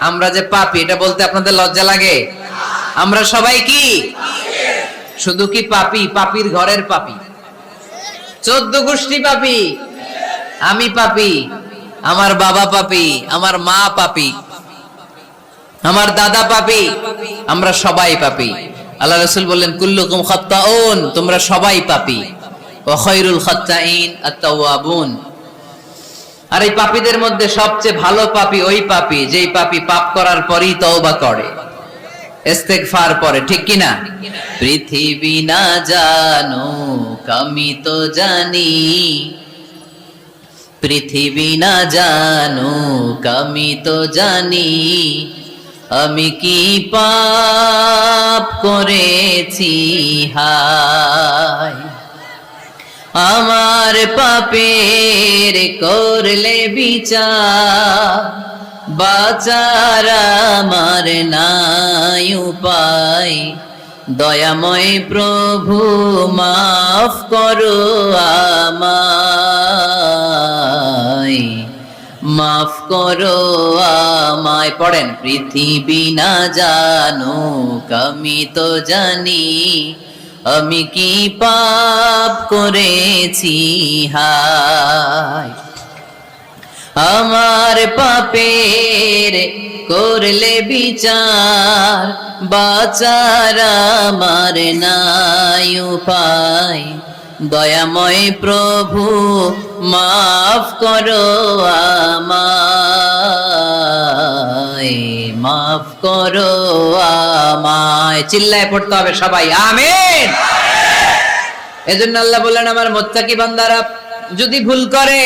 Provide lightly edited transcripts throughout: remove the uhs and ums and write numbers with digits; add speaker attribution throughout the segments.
Speaker 1: আমরা যে পাপী এটা বলতে আপনাদের লজ্জা লাগে? আমরা সবাই কি শুধু কি পাপী? পাপীর ঘরের পাপী, 14 গোষ্ঠী পাপী। আমি পাপী, আমার বাবা পাপী, আমার মা পাপী, আমার দাদা পাপী, আমরা সবাই পাপী। আল্লাহ রাসূল বললেন কুল্লুকুম খাত্তাউন, তোমরা সবাই পাপী। ওয়া খায়রুল খাত্তাইন আত-তাওয়াবুন। আর এই পাপীদের মধ্যে সবচেয়ে ভালো পাপী ওই পাপী যেই পাপী পাপ করার পরই তওবা করে, ইস্তেগফার পড়ে, ঠিক কি না? পৃথিবী না জানুক আমি তো জানি, পৃথিবী না জানুক আমি তো জানি, আমি কি পাপ করেছি হায়। আমার পাপের করলে বিচার, বাঁচার আমার নাই উপায়। দয়াময় প্রভু মাফ করো আমায়, মাফ করো আমায়। পড়েন পৃথিবী না জানুক আমি তো জানি, আমি কি পাপ করেছি হায়। আমার পাপের করলে বিচার, বাঁচার আমার নাই উপায়। দয়াময় প্রভু মাফ করো আমায়, মাফ করো আমায়। চিল্লায় পড়তে হবে সবাই, আমিন। এজন্য আল্লাহ বললেন আমার মুত্তাকি বান্দারা যদি ভুল করে,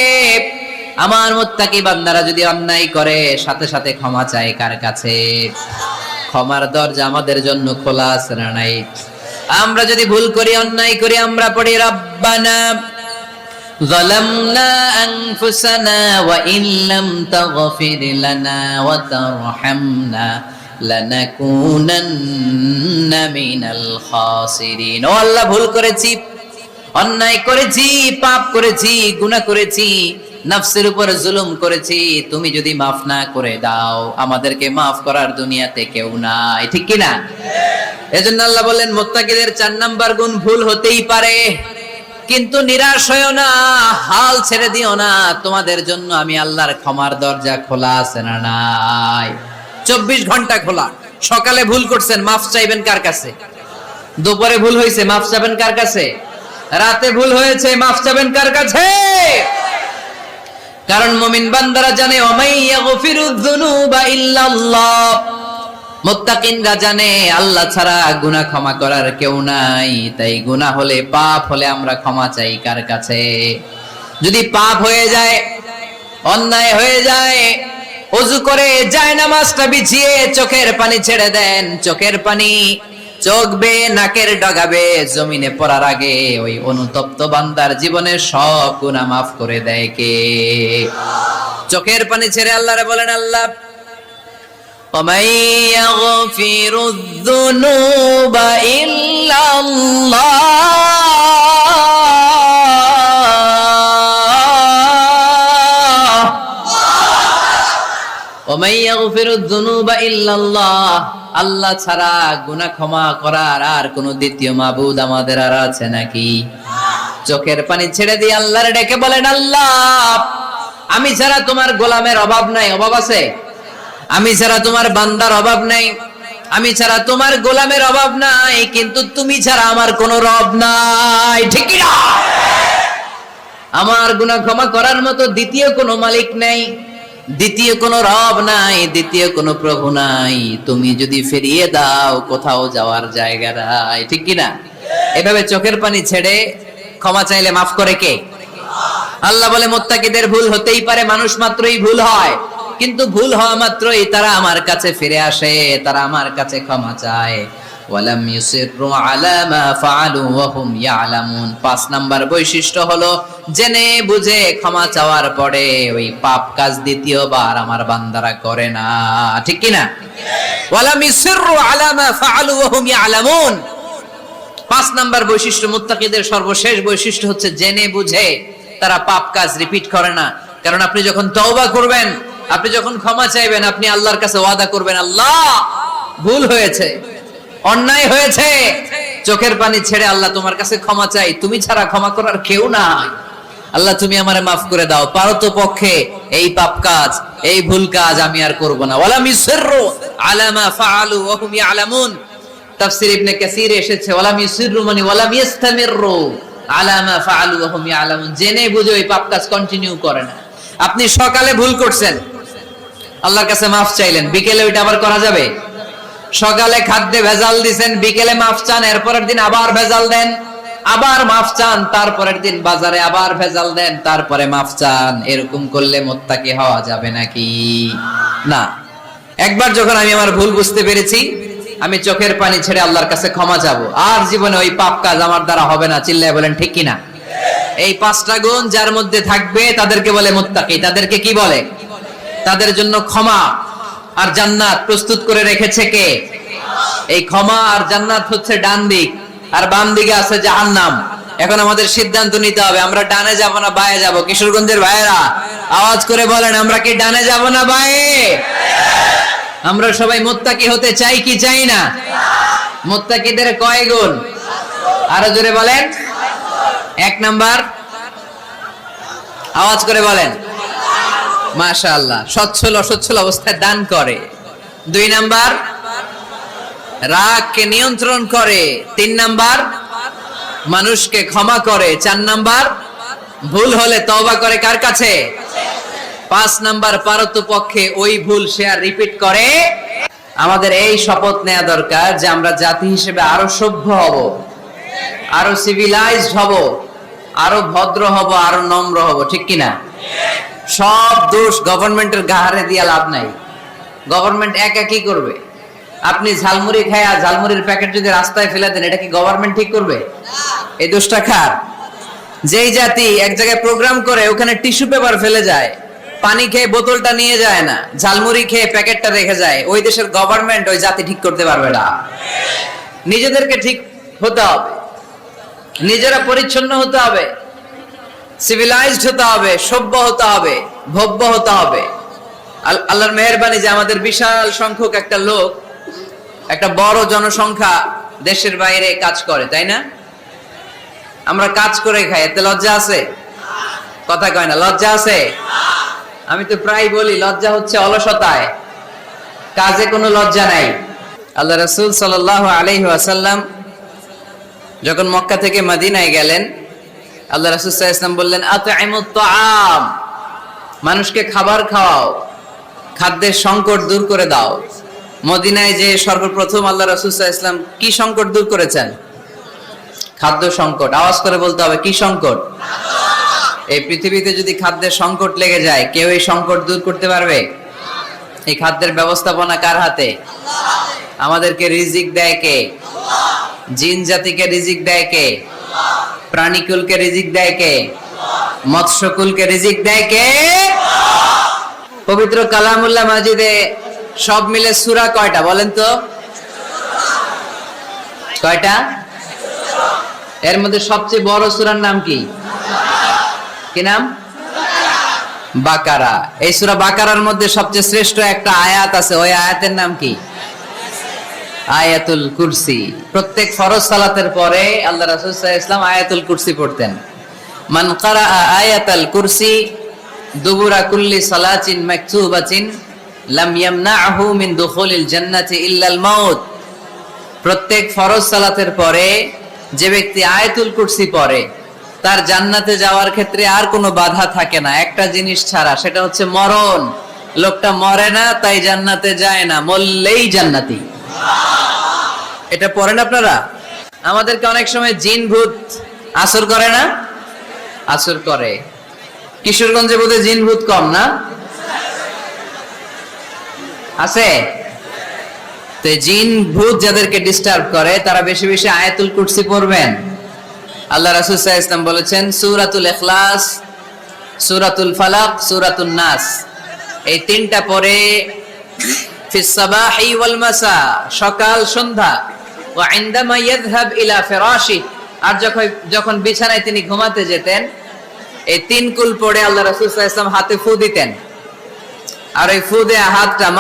Speaker 1: আমার মুত্তাকি বান্দারা যদি অন্যায় করে, সাথে সাথে ক্ষমা চায় কার কাছে? ক্ষমার দরজা আমাদের জন্য খোলা আছে না নাই? আমরা যদি ভুল করি, অন্যায় করি, আমরা পড়ি রব্বানা যালামনা আনফুসানা ওয়া ইন লাম তাগফির লানা ওয়া তারহামনা লানাকুনান্না মিনাল খাসিরিন। ও আল্লাহ, ভুল করেছি, অন্যায় করেছি, পাপ করেছি, গুনাহ করেছি, নফসের উপর জুলুম করেছি। তুমি যদি মাফ না করে দাও, আমাদেরকে মাফ করার দুনিয়াতে কেউ নাই, ঠিক কি না? এজন্য আল্লাহ বললেন মুত্তাকিদের 4 নাম্বার গুণ ভুল হতেই পারে, কিন্তু নিরাশ হয়ো না, হাল ছেড়ে দিও না। তোমাদের জন্য আমি আল্লাহর ক্ষমার দরজা খোলা আছে না নাই? 24 ঘন্টা খোলা। সকালে ভুল করছেন, মাফ চাইবেন কার কাছে? দুপুরে ভুল হয়েছে, মাফ চাইবেন কার কাছে? রাতে ভুল হয়েছে, মাফ চাইবেন কার কাছে? কারণ মুমিন বান্দারা জানে ওয়ামাইয়াগফিরুয যুনুবা ইল্লাল্লাহ। মুত্তাকিনরা জানে আল্লাহ ছাড়া গুনাহ ক্ষমা করার কেউ নাই। তাই গুনাহ হলে, পাপ হলে আমরা ক্ষমা চাই কার কাছে? যদি পাপ হয়ে যায়, অন্যায় হয়ে যায়, ওযু করে জায়নামাজটা বিছিয়ে চোখের পানি ছেড়ে দেন। চোখের পানি চোখ বেয়ে নাকের ডগাবে জমিনে পড়ার আগে ওই অনুতপ্ত বান্দার জীবনের সব গুনাহ মাফ করে দেয় কে? চোখের পানি ছেড়ে আল্লাহরে বলেন আল্লাহ وَمَن يَغْفِرُ الذُّنُوبَ إِلَّا اللَّهُ وَمَن يَغْفِرُ الذُّنُوبَ إِلَّا اللَّهُ। আল্লাহ ছাড়া গুনাহ ক্ষমা করার আর কোন দ্বিতীয় মাবুদ আমাদের আর আছে নাকি? চোখের পানি ছেড়ে দিয়ে আল্লাহরে ডেকে বলেন আল্লাহ, আমি ছাড়া তোমার গোলামের অভাব নাই। অভাব আছে? আমি ছাড়া তোমার বান্দার অভাব নাই, আমি ছাড়া তোমার গোলামের অভাব নাই, কিন্তু তুমি ছাড়া আমার কোনো রব নাই, ঠিক কি না? আমার গুনাহ ক্ষমা করার মতো দ্বিতীয় কোনো মালিক নাই, দ্বিতীয় কোনো রব নাই, দ্বিতীয় কোনো প্রভু নাই। তুমি যদি ফিরিয়ে দাও, কোথাও যাওয়ার জায়গা নাই, ঠিক কি না? এভাবে চোখের পানি ছেড়ে ক্ষমা চাইলে মাফ করে কে? আল্লাহ বলে মুত্তাকিদের ভুল হতেই পারে, মানুষ মাত্রই ভুল হয়, কিন্তু ভুল হওয়া মাত্রই তারা আমার কাছে ফিরে আসে, তারা আমার কাছে ক্ষমা চায়। ওয়ালাম ইউসিররু আলা মা ফাআলু ওয়া হুম ইয়ালামুন। 5 নাম্বার বৈশিষ্ট্য হলো জেনে বুঝে ক্ষমা চাওয়ার পরে ওই পাপ কাজ দ্বিতীয়বার আমার বান্দারা করে না, ঠিক কি না? ওয়ালাম ইউসিররু আলা মা ফাআলু ওয়া হুম ইয়ালামুন। 5 নাম্বার বৈশিষ্ট্য, মুত্তাকিদের সর্বশেষ বৈশিষ্ট্য হচ্ছে জেনে বুঝে তারা পাপ কাজ রিপিট করে না। কারণ আপনি যখন তওবা করবেন, আপনি যখন ক্ষমা চাইবেন আপনি আল্লাহর কাছে ওয়াদা করবেন, আল্লাহ ভুল হয়েছে, অন্যায় হয়েছে, চোখের পানি ছেড়ে আল্লাহ তোমার কাছে ক্ষমা চাই, তুমি ছাড়া ক্ষমা করার কেউ নাই, আল্লাহ তুমি আমারে মাফ করে দাও, পারতো পক্ষে এই পাপ কাজ, এই ভুল কাজ আমি আর করব না। ওয়ালাম ইউসিররু আলা মা ফাআলু ওয়া হুম ইয়ালামুন। তাফসীর ইবনে কাসীর এসেছে ওয়ালাম ইউসিররু মানে ওয়ালাম ইস্তামিররু আলা মা ফাআলু ওয়া হুম ইয়ালামুন, জেনে বুঝে ওই পাপ কাজ কন্টিনিউ করে না। আপনি সকালে ভুল করছেন, আল্লাহর কাছে মাফ চাইলেন, বিকেলে ওইটা আবার করা যাবে? সকালে খাদ্যে ভেজাল দিবেন, বিকেলে মাফ চান, এরপরের দিন আবার ভেজাল দেন, আবার মাফ চান, তারপরের দিন বাজারে আবার ভেজাল দেন, তারপরে মাফ চান। এরকম করলে মুত্তাকি হওয়া যাবে নাকি? না। একবার যখন আমি আমার ভুল বুঝতে পেরেছি, আমি চোখের পানি ছেড়ে আল্লাহর কাছে ক্ষমা চাবো, আর জীবনে ওই পাপ কাজ আমার দ্বারা হবে না। চিল্লায় বলেন ঠিক কিনা? এই 5টা গুণ যার মধ্যে থাকবে তাদেরকে বলে মুত্তাকি। তাদেরকে কি বলে? তাদের জন্য ক্ষমা আর জান্নাত প্রস্তুত করে রেখেছে কে? এই ক্ষমা আর জান্নাত হচ্ছে ডান দিক, আর বাম দিকে আছে জাহান্নাম। এখন আমাদের সিদ্ধান্ত নিতে হবে, আমরা ডানে যাব না বায়ে যাব। কিশোরগঞ্জের ভাইয়েরা আওয়াজ করে বলেন, আমরা কি ডানে যাব না বায়ে? আমরা সবাই মুত্তাকি হতে চাই কি চাই না? মুত্তাকিদের কয় গুণ? আরো জোরে বলেন। 1 নাম্বার, আওয়াজ করে বলেন। মাশাআল্লাহ, সচ্ছল অসচ্ছল অবস্থায় দান করে। 2 নাম্বার, রাগকে নিয়ন্ত্রণ করে। 3 নাম্বার, মানুষকে ক্ষমা করে। 4 নাম্বার, ভুল হলে তওবা করে কার কাছে? 5 নাম্বার, পারতপক্ষে ওই ভুল সে আর রিপিট করে। আমাদের এই শপথ নেওয়া দরকার যে আমরা জাতি হিসেবে আরো সভ্য হব, আরো সিভিলাইজড হব, আরো ভদ্র হব, আরো নম্র হব। ঠিক কিনা? সব দোষ গভর্নমেন্টের ঘাড়ে দিয়া লাভ নাই। গভর্নমেন্ট একা কি করবে? আপনি ঝালমুড়ি খায়া ঝালমুড়ির প্যাকেট যদি রাস্তায় ফেলে দেন, এটা কি গভর্নমেন্ট ঠিক করবে? এই দোষটা কার? যেই জাতি এক জায়গায় প্রোগ্রাম করে ওখানে টিস্যু পেপার ফেলে যায়, পানি খেয়ে বোতলটা নিয়ে যায় না, ঝালমুড়ি খেয়ে প্যাকেটটা রেখে যায়, ওই দেশের গভর্নমেন্ট ওই জাতি ঠিক করতে পারবে না। নিজেদেরকে ঠিক হতে হবে, নিজেরা পরিচ্ছন্ন হতে হবে, সিভিলাইজড হতে হবে, সভ্য হতে হবে, ভব্য হতে হবে। আল্লাহর মেহেরবানি যে আমাদের বিশাল সংখ্যক একটা লোক, একটা বড় জনসংখ্যা দেশের বাইরে কাজ করে, তাই না? আমরা কাজ করে খাই, এতে লজ্জা আছে? কথা কয় না, লজ্জা আছে? আমি তো প্রায় বলি লজ্জা হচ্ছে অলসতায়, কাজে কোনো লজ্জা নাই। আল্লাহ রাসূল সাল্লাল্লাহু আলাইহি ওয়াসাল্লাম যখন মক্কা থেকে মদিনায় গেলেন, আল্লাহ রাসূল সাল্লাল্লাহু আলাইহি ওয়াসাল্লাম বললেন, আত'ইমুত তাআম, মানুষকে খাবার খাওয়াও, খাদ্যের সংকট দূর করে দাও। মদিনায় যে সর্বপ্রথম আল্লাহ রাসূল সাল্লাল্লাহু আলাইহি ওয়াসাল্লাম কি সংকট দূর করেছেন? খাদ্য সংকট। আওয়াজ করে বলতে হবে, কি সংকট? এই পৃথিবীতে যদি খাদ্যের সংকট লেগে যায়, কেউ এই সংকট দূর করতে পারবে? এই খাদ্যের ব্যবস্থাপনা কার হাতে? আমাদেরকে রিজিক দেয় কে? জিন জাতিকে রিজিক দেয় কে? প্রাণীকুলকে রিজিক দেয় কে? মৎস্যকুলকে রিজিক দেয় কে? পবিত্র কালামুল্লাহ মাজিদে সব মিলে সূরা কয়টা বলেন তো? কয়টা? এর মধ্যে সবচেয়ে বড় সূরার নাম কি? কি নাম? বাকারা। এই সূরা বাকারার মধ্যে সবচেয়ে শ্রেষ্ঠ একটা আয়াত আছে, ওই আয়াতের নাম কি? আয়াতুল কুরসি। প্রত্যেক ফরজ সালাতের পরে আল্লাহ রাসূল সাল্লাল্লাহু আলাইহি ওয়াসাল্লাম আয়াতুল কুরসি পড়তেন। মান ক্বারা আয়াতাল কুরসি দুবুরা কুল্লি সালাতিন মাকতুবাতিন লাম ইয়ামনাহু মিন দুখুলিল জান্নাতি ইল্লাল মাউত। প্রত্যেক ফরজ সালাতের পরে যে ব্যক্তি আয়াতুল কুরসি পড়ে, তার জান্নাতে যাওয়ার ক্ষেত্রে আর কোনো বাধা থাকে না, একটা জিনিস ছাড়া, সেটা হচ্ছে মরণ। লোকটা মরে না তাই জান্নাতে যায় না, মরলেই জান্নাতি। এটা পড়েন আপনারা? আমাদেরকে অনেক সময় জিন ভূত আসর করে না? আসর করে। কিশোরগঞ্জে বোধহয় জিন ভূত কম না? আছে? তো জিন ভূত যাদেরকে ডিস্টার্ব করে তারা বেশি বেশি আয়াতুল কুরসি পড়বেন। আল্লাহ রাসূল সাল্লাল্লাহু আলাইহি ওয়াসাল্লাম বলেছেন, সূরাতুল ইখলাস, সূরাতুল ফালাক, সূরাতুন নাস, এই তিনটা পরে ফিস সাবাহি ওয়াল মাসা, সকাল সন্ধ্যা, ওয়া ইনদামা ইয়াযহাব ইলা ফিরাশি, আর যখন বিছানায় তিনি ঘুমাতে যেতেন, এই তিন কুল পড়ে আল্লাহ রাসূল সাল্লাল্লাহু আলাইহি ওয়াসাল্লাম হাতে ফু দিতেন। আর ওই ফু দেয়া হাতটা